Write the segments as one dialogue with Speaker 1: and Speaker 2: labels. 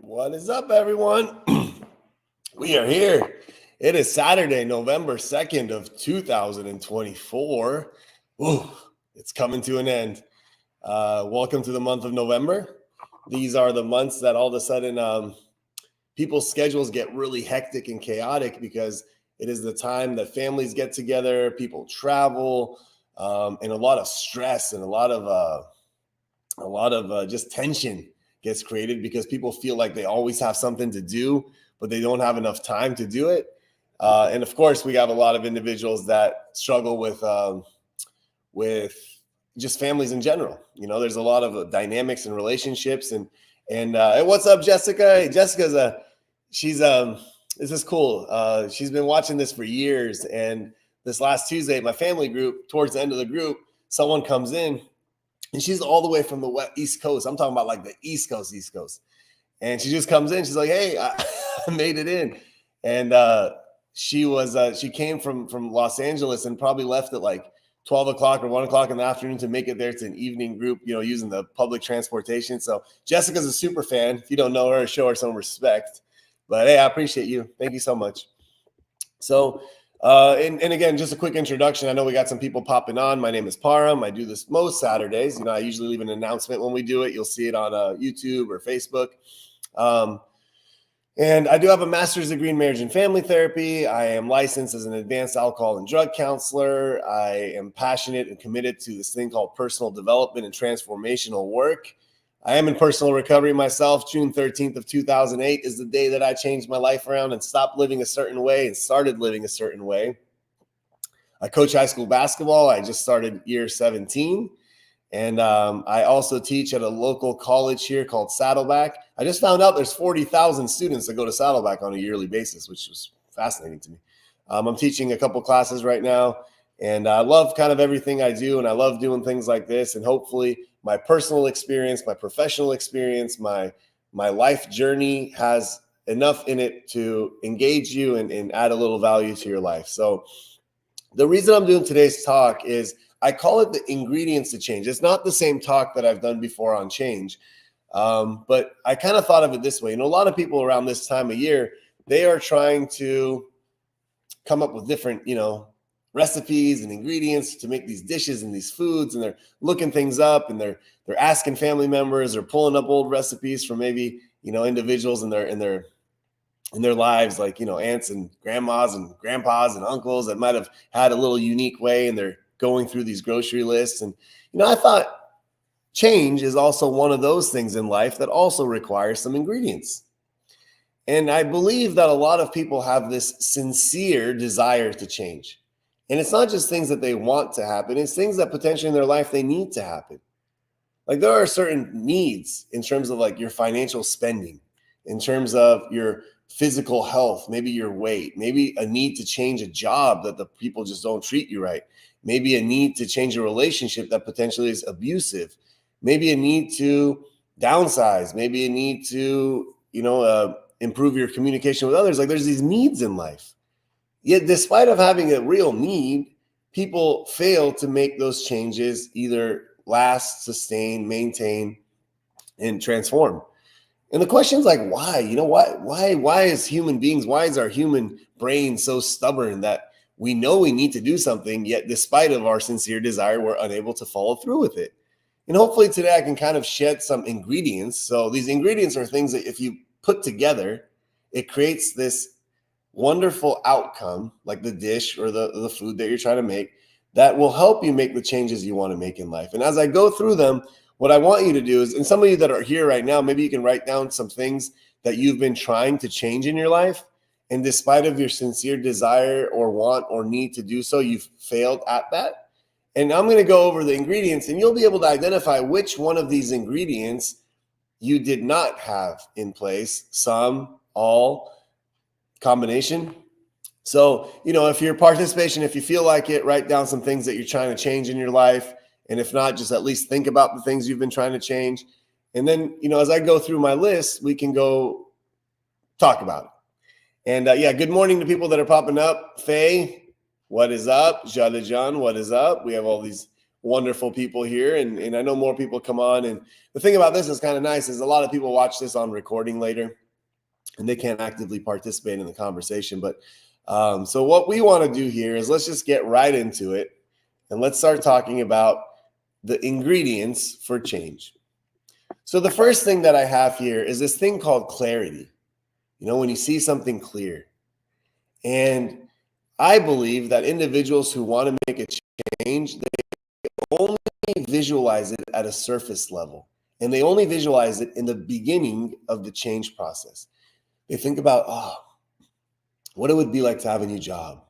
Speaker 1: What is up, everyone? We are here. It is Saturday, November 2nd of 2024. Ooh, it's coming to an end. Welcome to the month of November. These are the months that all of a sudden people's schedules get really hectic and chaotic because it is the time that families get together, people travel, and a lot of stress and a lot of just tension gets created because people feel like they always have something to do, but they don't have enough time to do it. And of course, we have a lot of individuals that struggle with just families in general. You know, there's a lot of dynamics and relationships. And hey, what's up, Jessica? Hey, this is cool. She's been watching this for years. And this last Tuesday, my family group, towards the end of the group, someone comes in. And she's all the way from the East Coast. I'm talking about like the East Coast. And she just comes in. She's like, "Hey, I made it in." And she came from Los Angeles and probably left at like 12 o'clock or 1 o'clock in the afternoon to make it there to an evening group, you know, using the public transportation. So Jessica's a super fan. If you don't know her, show her some respect. But hey, I appreciate you. Thank you so much. So and again, just a quick introduction. I know we got some people popping on. My name is Param. I do this most Saturdays. You know, I usually leave an announcement when we do it. You'll see it on YouTube or Facebook. And I do have a master's degree in marriage and family therapy. I am licensed as an advanced alcohol and drug counselor. I am passionate and committed to this thing called personal development and transformational work. I am in personal recovery myself. June 13th of 2008 is the day that I changed my life around and stopped living a certain way and started living a certain way. I coach high school basketball. I just started year 17. And I also teach at a local college here called Saddleback. I just found out there's 40,000 students that go to Saddleback on a yearly basis, which was fascinating to me. I'm teaching a couple classes right now. And I love kind of everything I do. And I love doing things like this. And hopefully my personal experience, my professional experience, my life journey has enough in it to engage you and add a little value to your life. So the reason I'm doing today's talk is I call it the ingredients to change. It's not the same talk that I've done before on change. But I kind of thought of it this way. You know, a lot of people around this time of year, they are trying to come up with different, recipes and ingredients to make these dishes and these foods, and they're looking things up and they're asking family members or pulling up old recipes from maybe individuals in their lives, like aunts and grandmas and grandpas and uncles that might have had a little unique way, and they're going through these grocery lists. And I thought change is also one of those things in life that also requires some ingredients. And I believe that a lot of people have this sincere desire to change. And it's not just things that they want to happen. It's things that potentially in their life they need to happen. Like there are certain needs in terms of like your financial spending, in terms of your physical health, maybe your weight, maybe a need to change a job that the people just don't treat you right. Maybe a need to change a relationship that potentially is abusive. Maybe a need to downsize. Maybe a need to, improve your communication with others. Like there's these needs in life. Yet, despite of having a real need, people fail to make those changes, either last, sustain, maintain, and transform. And the question is like, why? Why is human beings, why is our human brain so stubborn that we know we need to do something, yet despite of our sincere desire, we're unable to follow through with it? And hopefully today I can kind of shed some ingredients. So these ingredients are things that if you put together, it creates this wonderful outcome, like the dish or the food that you're trying to make, that will help you make the changes you want to make in life. And as I go through them, what I want you to do is, and some of you that are here right now, maybe you can write down some things that you've been trying to change in your life. And despite of your sincere desire or want or need to do so, you've failed at that. And I'm going to go over the ingredients, and you'll be able to identify which one of these ingredients you did not have in place, some, all, combination. So, if your participation, if you feel like it, write down some things that you're trying to change in your life. And if not, just at least think about the things you've been trying to change. And then, as I go through my list, we can go talk about it. And good morning to people that are popping up. Faye, what is up? Jadajan, what is up? We have all these wonderful people here, and I know more people come on. And the thing about this is kind of nice is a lot of people watch this on recording later, and they can't actively participate in the conversation. But so what we want to do here is let's just get right into it, and let's start talking about the ingredients for change. So the first thing that I have here is this thing called clarity. When you see something clear. And I believe that individuals who want to make a change, they only visualize it at a surface level. And they only visualize it in the beginning of the change process. They think about, what it would be like to have a new job,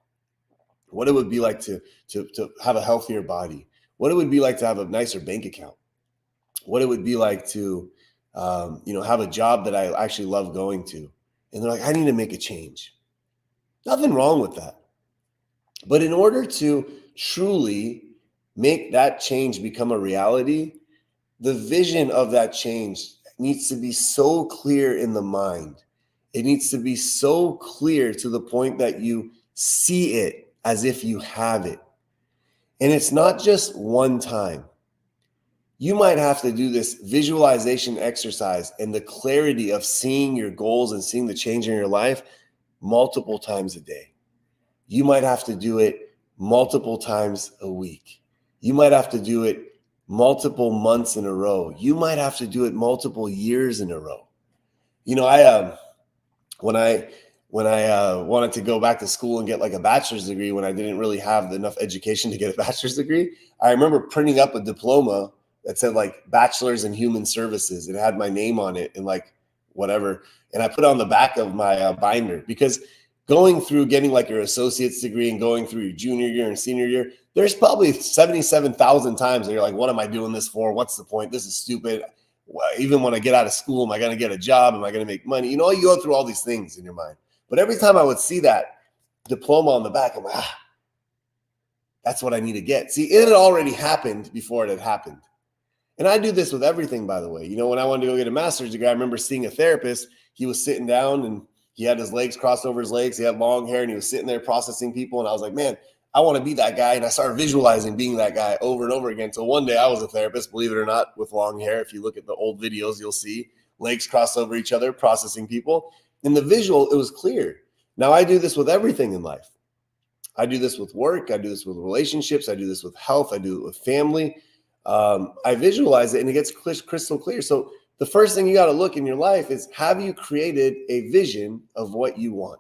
Speaker 1: what it would be like to have a healthier body, what it would be like to have a nicer bank account, what it would be like to have a job that I actually love going to. And they're like, I need to make a change. Nothing wrong with that. But in order to truly make that change become a reality, the vision of that change needs to be so clear in the mind. It needs to be so clear to the point that you see it as if you have it. And it's not just one time. You might have to do this visualization exercise and the clarity of seeing your goals and seeing the change in your life multiple times a day. You might have to do it multiple times a week. You might have to do it multiple months in a row. You might have to do it multiple years in a row. When I wanted to go back to school and get like a bachelor's degree, when I didn't really have enough education to get a bachelor's degree, I remember printing up a diploma that said like bachelor's in human services. It had my name on it and like whatever. And I put it on the back of my binder, because going through getting like your associate's degree and going through your junior year and senior year, there's probably 77,000 times that you're like, what am I doing this for? What's the point? This is stupid. Even when I get out of school, am I going to get a job? Am I going to make money? You go through all these things in your mind. But every time I would see that diploma on the back, I'm like, that's what I need to get. See, it had already happened before it had happened. And I do this with everything, by the way. When I wanted to go get a master's degree, I remember seeing a therapist. He was sitting down and he had his legs crossed over his legs. He had long hair and he was sitting there processing people. And I was like, man, I want to be that guy. And I started visualizing being that guy over and over again. So one day I was a therapist, believe it or not, with long hair. If you look at the old videos, you'll see legs crossed over each other, processing people. In the visual, it was clear. Now I do this with everything in life. I do this with work. I do this with relationships. I do this with health. I do it with family. I visualize it and it gets crystal clear. So the first thing you got to look in your life is, have you created a vision of what you want?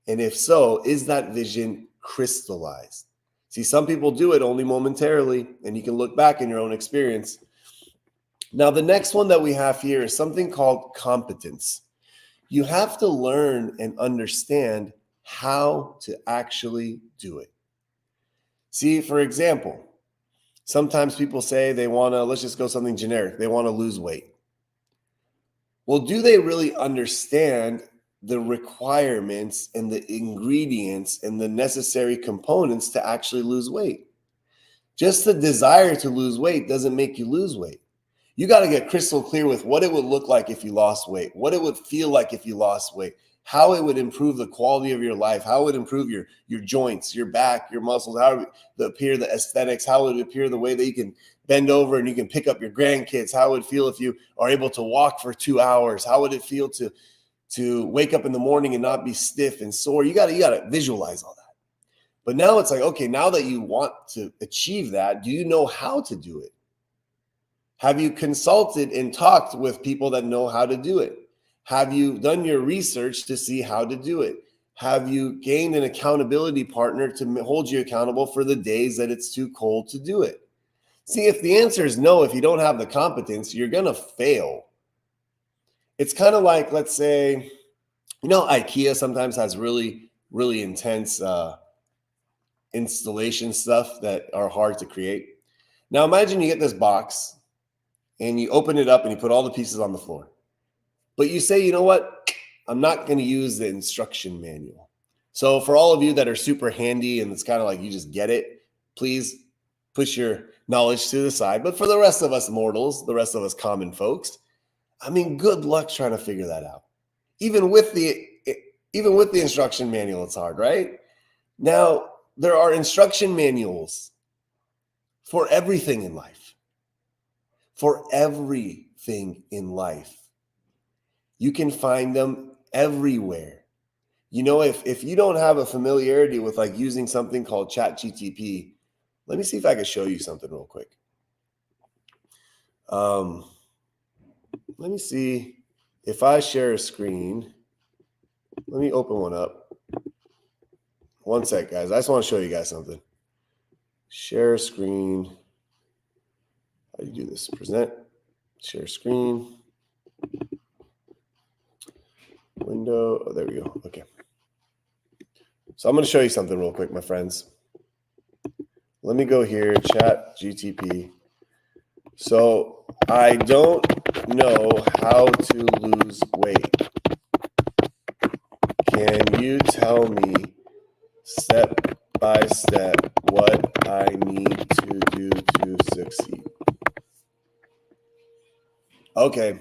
Speaker 1: And if so, is that vision crystallized? See, some people do it only momentarily, and you can look back in your own experience. Now, the next one that we have here is something called competence. You have to learn and understand how to actually do it. See, for example, sometimes people say they want to, let's just go something generic. They want to lose weight. Well, do they really understand the requirements and the ingredients and the necessary components to actually lose weight? Just the desire to lose weight doesn't make you lose weight. You got to get crystal clear with what it would look like if you lost weight, what it would feel like if you lost weight, how it would improve the quality of your life, how it would improve your joints, your back, your muscles, how it would appear the aesthetics, how it would appear the way that you can bend over and you can pick up your grandkids, how it would feel if you are able to walk for 2 hours, how would it feel to wake up in the morning and not be stiff and sore. You got to visualize all that. But now it's like, okay, now that you want to achieve that, do you know how to do it? Have you consulted and talked with people that know how to do it? Have you done your research to see how to do it? Have you gained an accountability partner to hold you accountable for the days that it's too cold to do it? See, if the answer is no, if you don't have the competence, you're going to fail. It's kind of like, let's say, IKEA sometimes has really, really intense installation stuff that are hard to create. Now, imagine you get this box and you open it up and you put all the pieces on the floor. But you say, you know what? I'm not going to use the instruction manual. So for all of you that are super handy and it's kind of like you just get it, please push your knowledge to the side. But for the rest of us mortals, the rest of us common folks, good luck trying to figure that out. Even with the instruction manual, it's hard, right? Now, there are instruction manuals for everything in life. For everything in life. You can find them everywhere. You know, if you don't have a familiarity with like using something called ChatGTP, let me see if I can show you something real quick. Let me see if I share a screen. Let me open one up. One sec, guys. I just want to show you guys something. Share screen. How do you do this? Present. Share screen. Window. Oh, there we go. Okay. So I'm going to show you something real quick, my friends. Let me go here, Chat GTP. So I don't know how to lose weight. Can you tell me step by step what I need to do to succeed? Okay.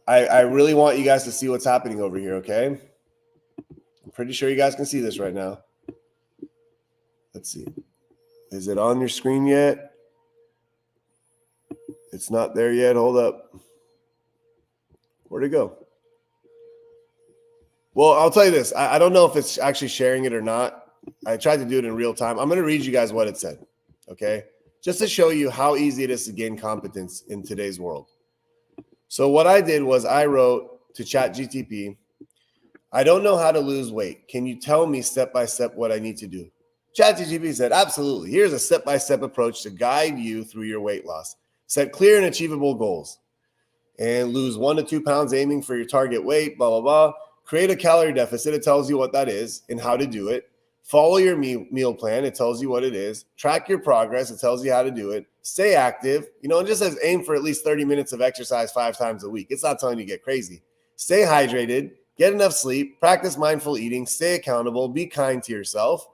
Speaker 1: I really want you guys to see what's happening over here, okay? I'm pretty sure you guys can see this right now. Let's see. Is it on your screen yet? It's not there yet. Hold up. Where'd it go? Well, I'll tell you this. I don't know if it's actually sharing it or not. I tried to do it in real time. I'm going to read you guys what it said, okay? Just to show you how easy it is to gain competence in today's world. So what I did was I wrote to ChatGTP, I don't know how to lose weight. Can you tell me step by step what I need to do? ChatGPT said, absolutely. Here's a step-by-step approach to guide you through your weight loss. Set clear and achievable goals and lose 1 to 2 pounds aiming for your target weight, blah, blah, blah. Create a calorie deficit. It tells you what that is and how to do it. Follow your meal plan. It tells you what it is. Track your progress. It tells you how to do it. Stay active. It just says aim for at least 30 minutes of exercise 5 times a week. It's not telling you to get crazy. Stay hydrated. Get enough sleep. Practice mindful eating. Stay accountable. Be kind to yourself.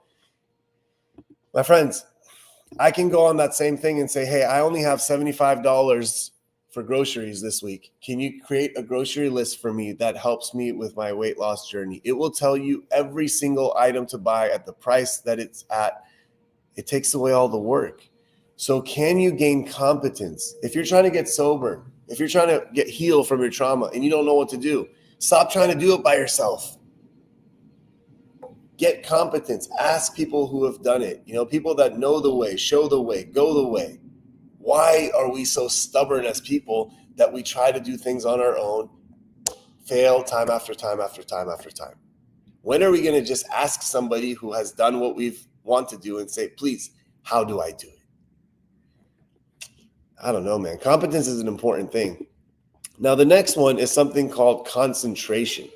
Speaker 1: My friends, I can go on that same thing and say, hey, I only have $75 for groceries this week. Can you create a grocery list for me that helps me with my weight loss journey? It will tell you every single item to buy at the price that it's at. It takes away all the work. So can you gain competence? If you're trying to get sober, if you're trying to get healed from your trauma and you don't know what to do, stop trying to do it by yourself. Get competence. Ask people who have done it. People that know the way, show the way, go the way. Why are we so stubborn as people that we try to do things on our own, fail time after time after time after time? When are we going to just ask somebody who has done what we want to do and say, please, how do I do it? I don't know, man. Competence is an important thing. Now, the next one is something called concentration.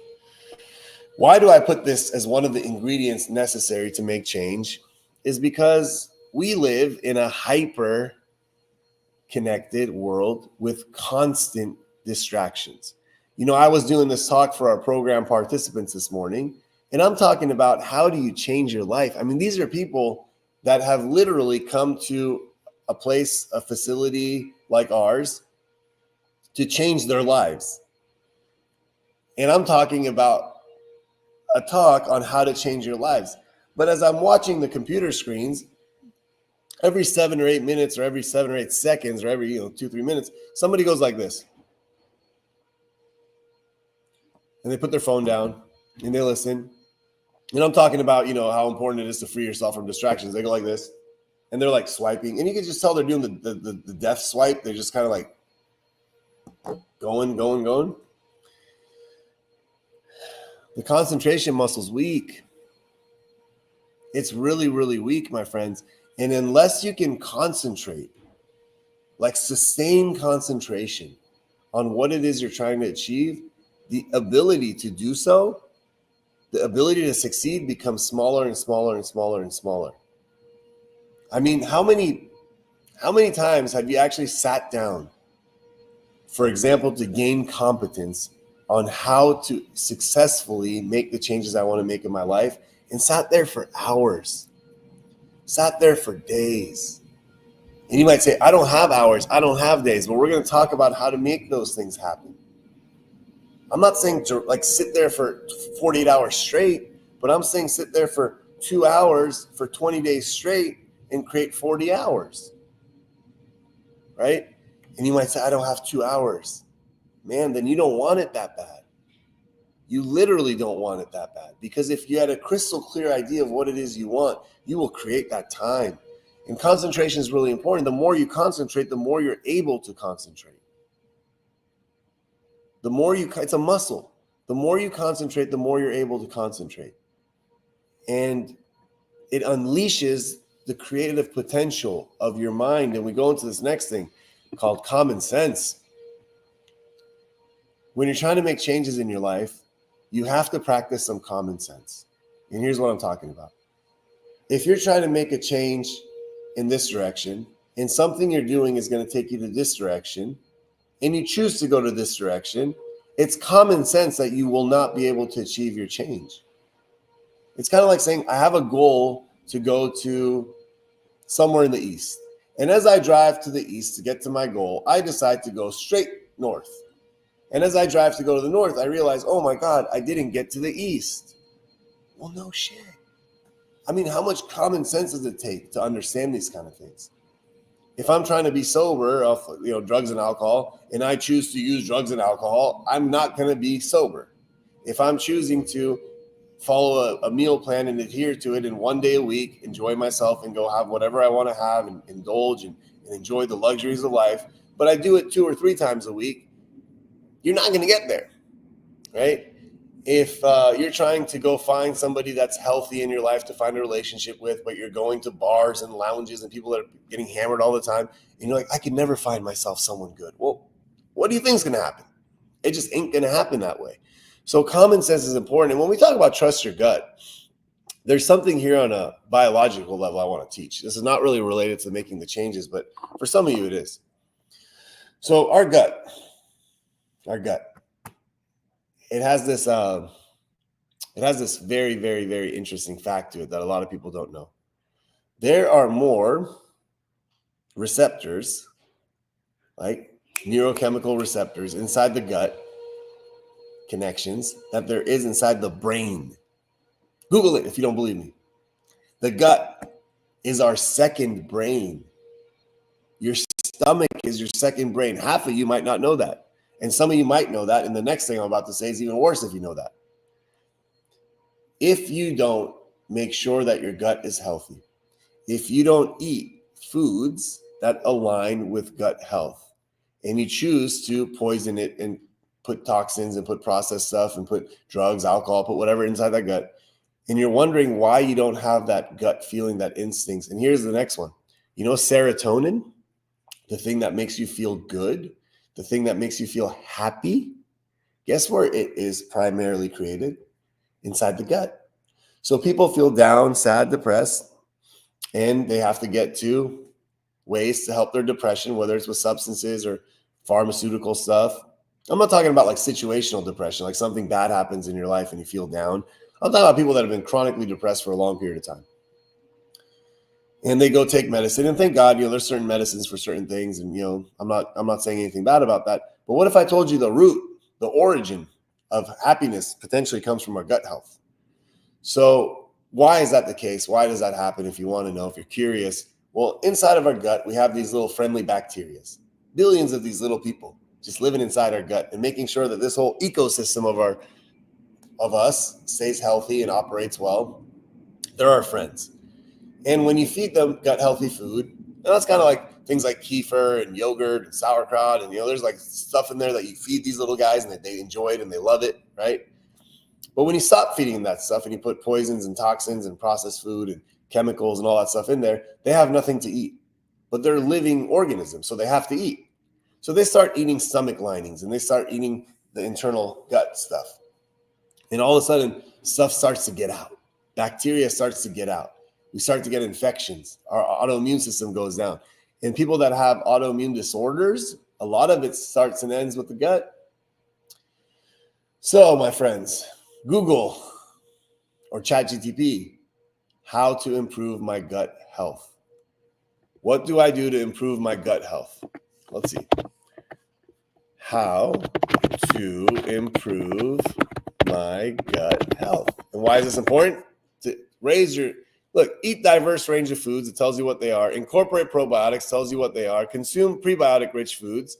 Speaker 1: Why do I put this as one of the ingredients necessary to make change? Is because we live in a hyper connected world with constant distractions. I was doing this talk for our program participants this morning, and I'm talking about how do you change your life? I mean, these are people that have literally come to a place, a facility like ours to change their lives. And I'm talking about a talk on how to change your lives. But as I'm watching the computer screens, every 7 or 8 minutes or every 7 or 8 seconds or every 2-3 minutes, somebody goes like this. And they put their phone down and they listen. And I'm talking about, how important it is to free yourself from distractions. They go like this and they're like swiping. And you can just tell they're doing the death swipe. They're just kind of like going. The concentration muscle's weak. It's really, really weak, my friends. And unless you can concentrate, like sustain concentration on what it is you're trying to achieve, the ability to do so, the ability to succeed becomes smaller and smaller and smaller and smaller. I mean, how many times have you actually sat down, for example, to gain competence on how to successfully make the changes I want to make in my life, and sat there for hours, sat there for days? And you might say, I don't have hours, I don't have days, but we're going to talk about how to make those things happen. I'm not saying to sit there for 48 hours straight, but I'm saying sit there for 2 hours for 20 days straight and create 40 hours, right? And you might say, I don't have 2 hours. Man, then you don't want it that bad. You literally don't want it that bad, because if you had a crystal clear idea of what it is you want, you will create that time. And concentration is really important. The more you concentrate, the more you're able to concentrate. It's a muscle. The more you concentrate, the more you're able to concentrate. And it unleashes the creative potential of your mind. And we go into this next thing called common sense. When you're trying to make changes in your life, you have to practice some common sense. And here's what I'm talking about. If you're trying to make a change in this direction, and something you're doing is going to take you to this direction, and you choose to go to this direction, it's common sense that you will not be able to achieve your change. It's kind of like saying, I have a goal to go to somewhere in the east. And as I drive to the east to get to my goal, I decide to go straight north. And as I drive to go to the north, I realize, oh my God, I didn't get to the east. Well, no shit. I mean, how much common sense does it take to understand these kind of things? If I'm trying to be sober of drugs and alcohol, and I choose to use drugs and alcohol, I'm not going to be sober. If I'm choosing to follow a meal plan and adhere to it, and one day a week, enjoy myself and go have whatever I want to have and indulge and enjoy the luxuries of life, but I do it 2 or 3 times a week, you're not going to get there, right? If you're trying to go find somebody that's healthy in your life to find a relationship with, but you're going to bars and lounges and people that are getting hammered all the time, and you're like, I could never find myself someone good. Well, what do you think is going to happen? It just ain't going to happen that way. So common sense is important. And when we talk about trust your gut, there's something here on a biological level I want to teach. This is not really related to making the changes, but for some of you it is. So our gut, it has this very, very, very interesting fact to it that a lot of people don't know. There are more receptors, like neurochemical receptors inside the gut connections, that there is inside the brain. Google it if you don't believe me. The gut is our second brain. Your stomach is your second brain. Half of you might not know that. And some of you might know that. And the next thing I'm about to say is even worse if you know that. If you don't make sure that your gut is healthy, if you don't eat foods that align with gut health, and you choose to poison it and put toxins and put processed stuff and put drugs, alcohol, put whatever inside that gut, and you're wondering why you don't have that gut feeling, that instincts. And here's the next one. You know, serotonin, the thing that makes you feel good, the thing that makes you feel happy, guess where it is primarily created? Inside the gut. So people feel down, sad, depressed, and they have to get to ways to help their depression, whether it's with substances or pharmaceutical stuff. I'm not talking about like situational depression, like something bad happens in your life and you feel down. I'm talking about people that have been chronically depressed for a long period of time. And they go take medicine, and thank God, there's certain medicines for certain things. And, I'm not saying anything bad about that. But what if I told you the root, the origin of happiness potentially comes from our gut health? So why is that the case? Why does that happen? If you want to know, if you're curious, well, inside of our gut, we have these little friendly bacteria, billions of these little people just living inside our gut and making sure that this whole ecosystem of us stays healthy and operates well. They're our friends. And when you feed them gut healthy food, and that's kind of like things like kefir and yogurt and sauerkraut, and there's like stuff in there that you feed these little guys and they enjoy it and they love it, right? But when you stop feeding them that stuff and you put poisons and toxins and processed food and chemicals and all that stuff in there, they have nothing to eat. But they're living organisms, so they have to eat. So they start eating stomach linings and they start eating the internal gut stuff. And all of a sudden, stuff starts to get out. Bacteria starts to get out. We start to get infections. Our autoimmune system goes down. And people that have autoimmune disorders, a lot of it starts and ends with the gut. So, my friends, Google or ChatGPT, how to improve my gut health. What do I do to improve my gut health? Let's see. How to improve my gut health. And why is this important? To raise your Look, eat diverse range of foods. It tells you what they are. Incorporate probiotics, tells you what they are. Consume prebiotic-rich foods.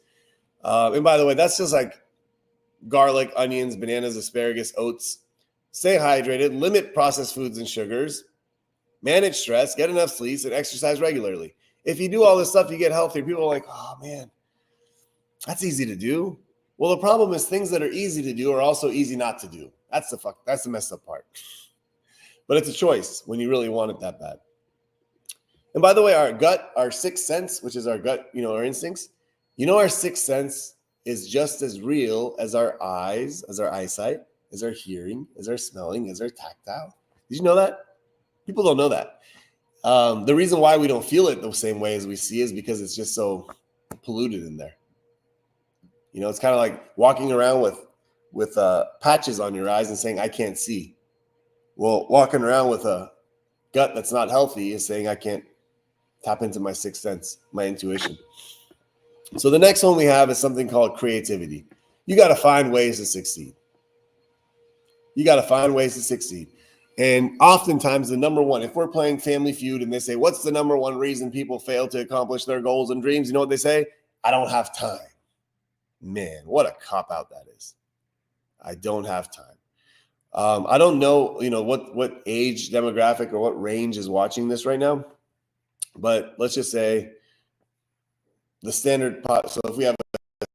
Speaker 1: And by the way, that's just like garlic, onions, bananas, asparagus, oats. Stay hydrated. Limit processed foods and sugars. Manage stress. Get enough sleep and exercise regularly. If you do all this stuff, you get healthier. People are like, oh, man, that's easy to do. Well, the problem is things that are easy to do are also easy not to do. That's the messed up part. But it's a choice when you really want it that bad. And by the way, our gut, our sixth sense, which is our gut, our instincts, our sixth sense is just as real as our eyes, as our eyesight, as our hearing, as our smelling, as our tactile. Did you know that? People don't know that. The reason why we don't feel it the same way as we see is because it's just so polluted in there. It's kind of like walking around with patches on your eyes and saying, I can't see. Well, walking around with a gut that's not healthy is saying, I can't tap into my sixth sense, my intuition. So the next one we have is something called creativity. You got to find ways to succeed. And oftentimes the number one, if we're playing Family Feud and they say, what's the number one reason people fail to accomplish their goals and dreams? You know what they say? I don't have time. Man, what a cop-out that is. I don't have time. I don't know, what age demographic or what range is watching this right now, but let's just say the standard pot. So if we have a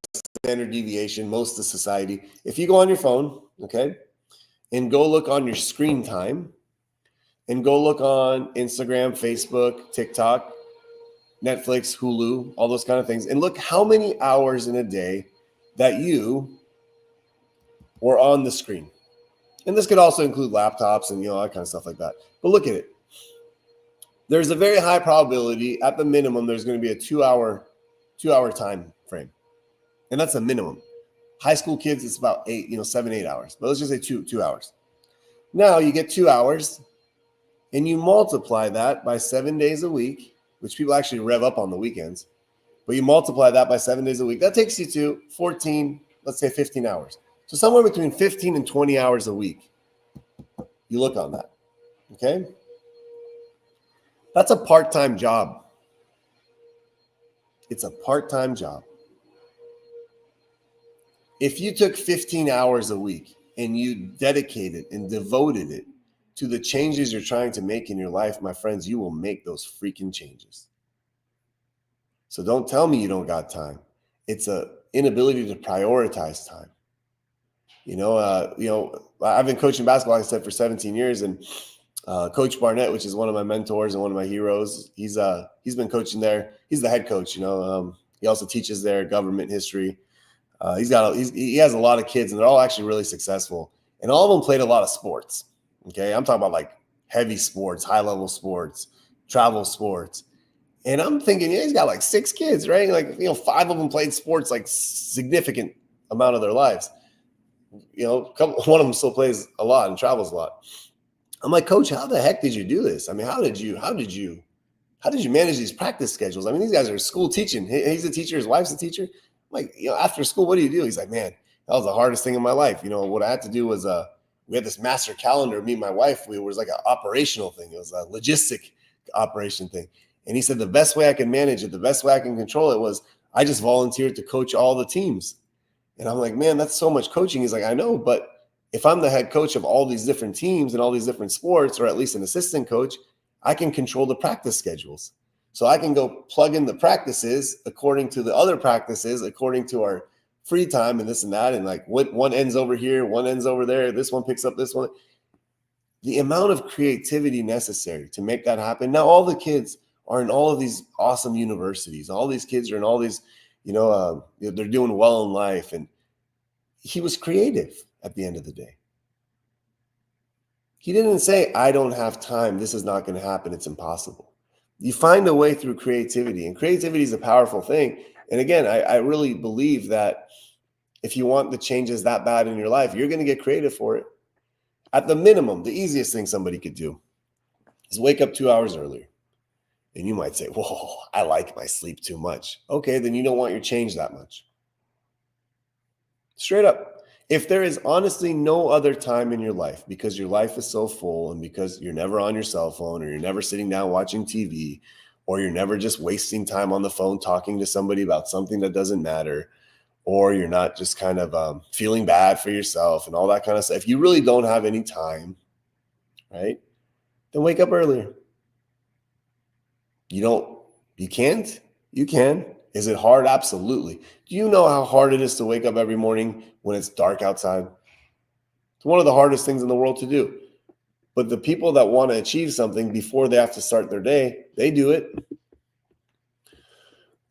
Speaker 1: standard deviation, most of society, if you go on your phone, okay, and go look on your screen time and go look on Instagram, Facebook, TikTok, Netflix, Hulu, all those kind of things, and look how many hours in a day that you were on the screen. And this could also include laptops and, all that kind of stuff like that. But look at it. There's a very high probability, at the minimum, there's going to be a two-hour time frame. And that's a minimum. High school kids, it's about 7, 8 hours. But let's just say 2 hours. Now you get 2 hours and you multiply that by 7 days a week, which people actually rev up on the weekends. But you multiply that by 7 days a week. That takes you to 14, let's say 15 hours. So somewhere between 15 and 20 hours a week, you look on that, okay? That's a part-time job. It's a part-time job. If you took 15 hours a week and you dedicated and devoted it to the changes you're trying to make in your life, my friends, you will make those freaking changes. So don't tell me you don't got time. It's an inability to prioritize time. I've been coaching basketball, like I said, for 17 years, and Coach Barnett, which is one of my mentors and one of my heroes, he's been coaching there. He's the head coach. He also teaches there government history. He has a lot of kids, and they're all actually really successful, and all of them played a lot of sports. Okay, I'm talking about like heavy sports, high level sports, travel sports. And I'm thinking, he's got like 6 kids, right? Like, 5 of them played sports like significant amount of their lives. One of them still plays a lot and travels a lot. I'm like, Coach, how the heck did you do this? I mean, how did you manage these practice schedules? I mean, these guys are school teaching. He's a teacher. His wife's a teacher. I'm like, after school, what do you do? He's like, man, that was the hardest thing in my life. What I had to do was, we had this master calendar. Me and my wife, it was like an operational thing. It was a logistic operation thing. And he said, the best way I can manage it, the best way I can control it was I just volunteered to coach all the teams. And I'm like, man, that's so much coaching. He's like, I know, but if I'm the head coach of all these different teams and all these different sports, or at least an assistant coach, I can control the practice schedules. So I can go plug in the practices according to the other practices, according to our free time and this and that. And like what one ends over here, one ends over there. This one picks up this one. The amount of creativity necessary to make that happen. Now, all the kids are in all of these awesome universities. All these kids are in all these, they're doing well in life. And he was creative at the end of the day. He didn't say, I don't have time. This is not going to happen. It's impossible. You find a way through creativity, and creativity is a powerful thing. And again, I really believe that if you want the changes that bad in your life, you're going to get creative for it. At the minimum, the easiest thing somebody could do is wake up 2 hours earlier. And you might say, whoa, I like my sleep too much. Okay, then you don't want your change that much. Straight up. If there is honestly no other time in your life because your life is so full and because you're never on your cell phone or you're never sitting down watching TV or you're never just wasting time on the phone talking to somebody about something that doesn't matter, or you're not just kind of feeling bad for yourself and all that kind of stuff. If you really don't have any time, right, then wake up earlier. You don't, you can't, you can. Is it hard? Absolutely. Do you know how hard it is to wake up every morning when it's dark outside? It's one of the hardest things in the world to do. But the people that want to achieve something before they have to start their day, they do it.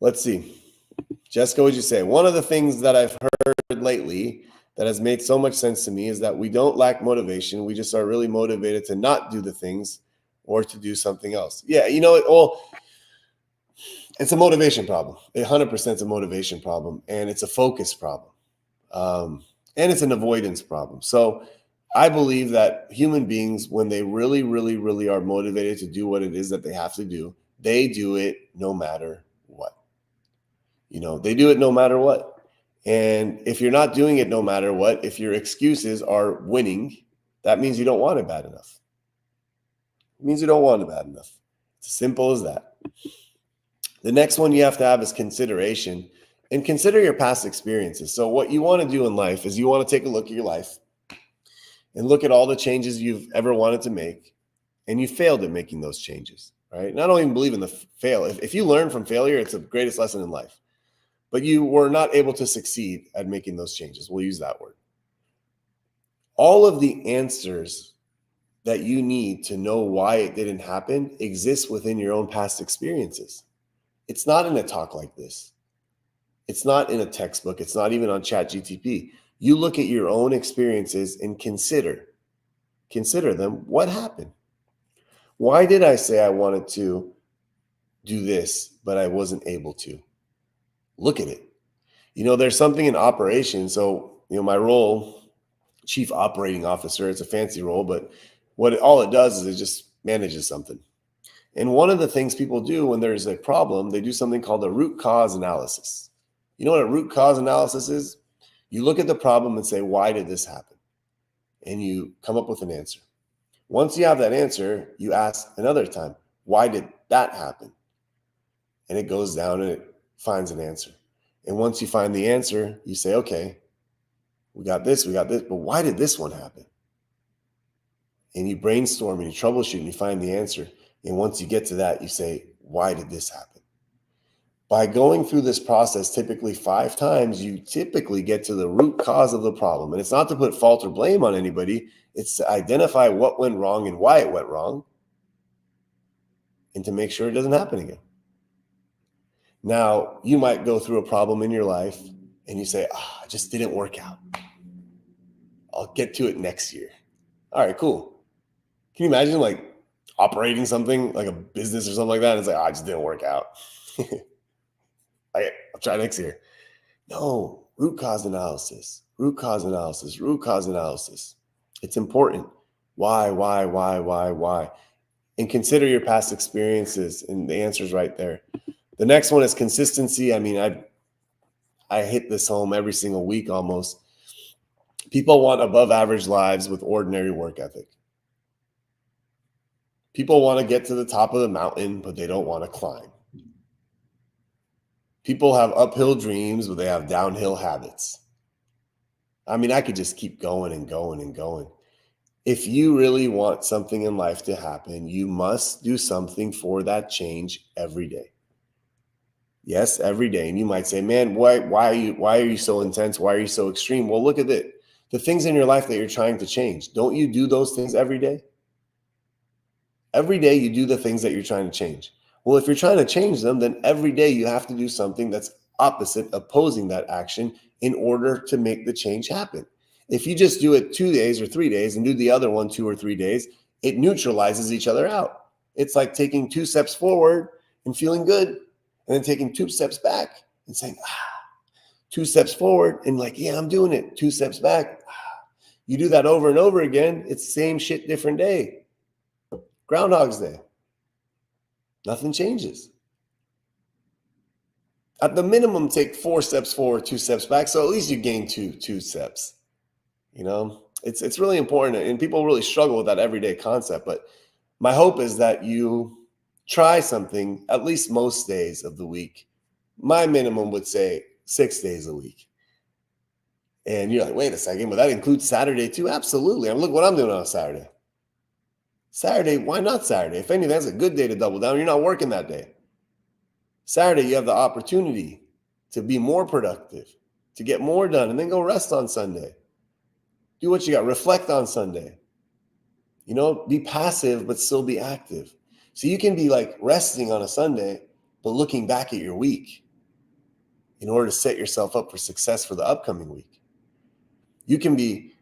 Speaker 1: Let's see. Jessica, what'd you say? One of the things that I've heard lately that has made so much sense to me is that we don't lack motivation. We just are really motivated to not do the things or to do something else. Yeah, well, it's a motivation problem. 100% is a motivation problem, and it's a focus problem, and it's an avoidance problem. So I believe that human beings, when they really, really, really are motivated to do what it is that they have to do, they do it no matter what. They do it no matter what. And if you're not doing it no matter what, if your excuses are winning, that means you don't want it bad enough. It means you don't want it bad enough. It's as simple as that. The next one you have to have is consideration, and consider your past experiences. So what you want to do in life is you want to take a look at your life and look at all the changes you've ever wanted to make, and you failed at making those changes, right? And I don't even believe in the fail. If you learn from failure, it's the greatest lesson in life. But you were not able to succeed at making those changes. We'll use that word. All of the answers that you need to know why it didn't happen exists within your own past experiences. It's not in a talk like this. It's not in a textbook. It's not even on ChatGTP. You look at your own experiences and consider them. What happened? Why did I say I wanted to do this, but I wasn't able to? Look at it. There's something in operation. So, my role, chief operating officer, it's a fancy role, but all it does is it just manages something. And one of the things people do when there's a problem, they do something called a root cause analysis. You know what a root cause analysis is? You look at the problem and say, why did this happen? And you come up with an answer. Once you have that answer, you ask another time, why did that happen? And it goes down and it finds an answer. And once you find the answer, you say, okay, we got this, but why did this one happen? And you brainstorm and you troubleshoot and you find the answer. And once you get to that, you say, why did this happen? By going through this process, typically 5 times, you typically get to the root cause of the problem. And it's not to put fault or blame on anybody. It's to identify what went wrong and why it went wrong, and to make sure it doesn't happen again. Now, you might go through a problem in your life and you say, it just didn't work out. I'll get to it next year. All right, cool. Can you imagine operating something like a business or something like that? And it's like, it just didn't work out. I'll try next year. No, root cause analysis. It's important. Why? And consider your past experiences, and the answer's right there. The next one is consistency. I mean, I hit this home every single week almost. People want above average lives with ordinary work ethic. People want to get to the top of the mountain, but they don't want to climb. People have uphill dreams, but they have downhill habits. I mean, I could just keep going and going and going. If you really want something in life to happen, you must do something for that change every day. Yes, every day. And you might say, man, why are you so intense? Why are you so extreme? Well, look at it. The things in your life that you're trying to change, don't you do those things every day? Every day you do the things that you're trying to change. Well, if you're trying to change them, then every day you have to do something that's opposite, opposing that action in order to make the change happen. If you just do it 2 days or 3 days and do the other one 2 or 3 days, it neutralizes each other out. It's like taking 2 steps forward and feeling good, and then taking 2 steps back and saying, 2 steps forward and yeah, I'm doing it. 2 steps back. You do that over and over again. It's same shit, different day. Groundhog's Day. Nothing changes. At the minimum, take 4 steps forward, 2 steps back. So at least you gain two steps. It's really important, and people really struggle with that everyday concept. But my hope is that you try something at least most days of the week. My minimum would say 6 days a week. And you're like, wait a second, but that includes Saturday too? Absolutely. Look what I'm doing on a Saturday. Saturday, why not Saturday? If anything, that's a good day to double down. You're not working that day. Saturday, you have the opportunity to be more productive, to get more done, and then go rest on Sunday. Do what you got. Reflect on Sunday. Be passive, but still be active. So you can be like resting on a Sunday, but looking back at your week in order to set yourself up for success for the upcoming week. You can be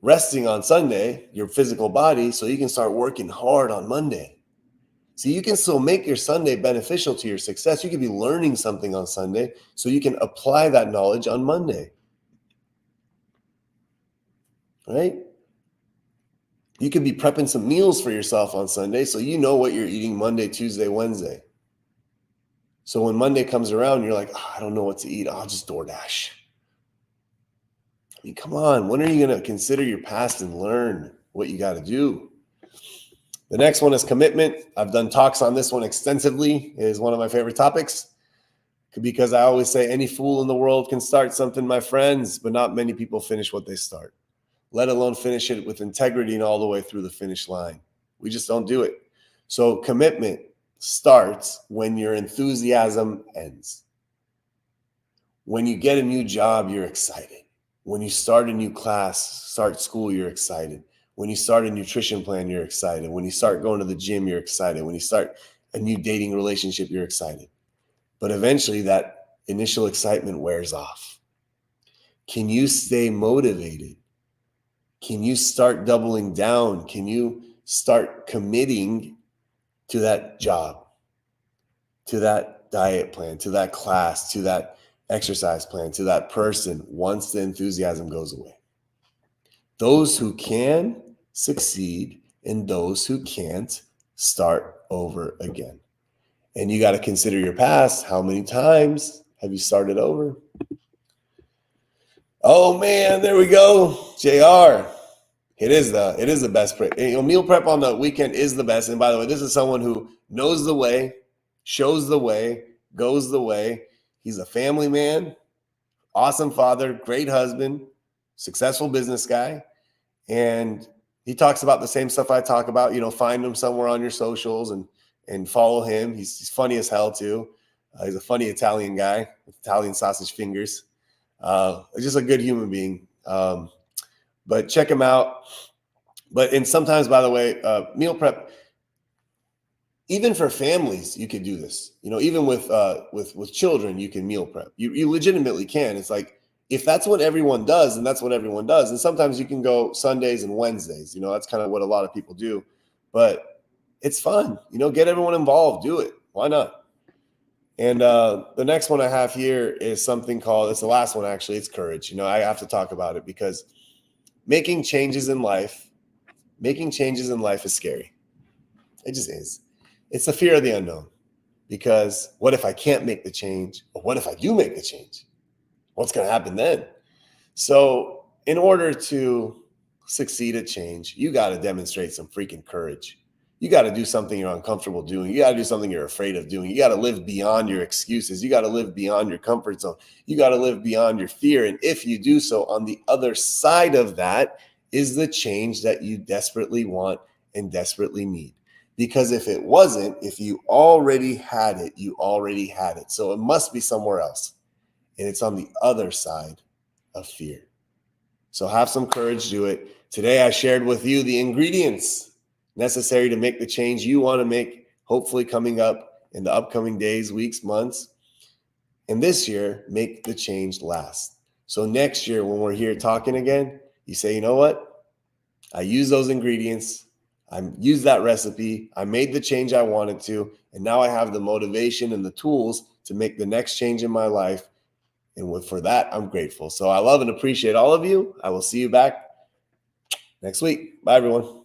Speaker 1: resting on Sunday, your physical body, so you can start working hard on Monday. So you can still make your Sunday beneficial to your success. You could be learning something on Sunday so you can apply that knowledge on Monday. Right? You could be prepping some meals for yourself on Sunday so you know what you're eating Monday, Tuesday, Wednesday. So when Monday comes around, you're like, I don't know what to eat. I'll just DoorDash. I mean, come on. When are you going to consider your past and learn what you got to do? The next one is commitment. I've done talks on this one extensively. It is one of my favorite topics because I always say any fool in the world can start something, my friends, but not many people finish what they start, let alone finish it with integrity and all the way through the finish line. We just don't do it. So commitment starts when your enthusiasm ends. When you get a new job, you're excited. When you start a new class, start school, you're excited. When you start a nutrition plan, you're excited. When you start going to the gym, you're excited. When you start a new dating relationship, you're excited. But eventually that initial excitement wears off. Can you stay motivated? Can you start doubling down? Can you start committing to that job, to that diet plan, to that class, to that exercise plan, to that person once the enthusiasm goes away? Those who can succeed and those who can't start over again. And you got to consider your past. How many times have you started over? Oh man, there we go. JR. It is the best prep. Meal prep on the weekend is the best. And by the way, this is someone who knows the way, shows the way, goes the way. He's a family man, awesome father, great husband, successful business guy. And he talks about the same stuff I talk about. Find him somewhere on your socials and follow him. He's funny as hell too. He's a funny Italian guy with Italian sausage fingers. Just a good human being. But check him out. And sometimes, by the way, meal prep, even for families, you could do this. Even with children, you can meal prep. You legitimately can. It's like, if that's what everyone does, then that's what everyone does. And sometimes you can go Sundays and Wednesdays. That's kind of what a lot of people do. But it's fun. Get everyone involved. Do it. Why not? And the next one I have here is something called, it's the last one actually, it's courage. I have to talk about it because making changes in life is scary. It just is. It's the fear of the unknown. Because what if I can't make the change? Or what if I do make the change? What's going to happen then? So in order to succeed at change, you got to demonstrate some freaking courage. You got to do something you're uncomfortable doing. You got to do something you're afraid of doing. You got to live beyond your excuses. You got to live beyond your comfort zone. You got to live beyond your fear. And if you do so, on the other side of that is the change that you desperately want and desperately need. Because if it wasn't, if you already had it, you already had it. So it must be somewhere else. And it's on the other side of fear. So have some courage, do it. Today I shared with you the ingredients necessary to make the change you want to make, hopefully coming up in the upcoming days, weeks, months. And this year, make the change last. So next year, when we're here talking again, you say, you know what? I use those ingredients. I used that recipe. I made the change I wanted to. And now I have the motivation and the tools to make the next change in my life. And for that, I'm grateful. So I love and appreciate all of you. I will see you back next week. Bye, everyone.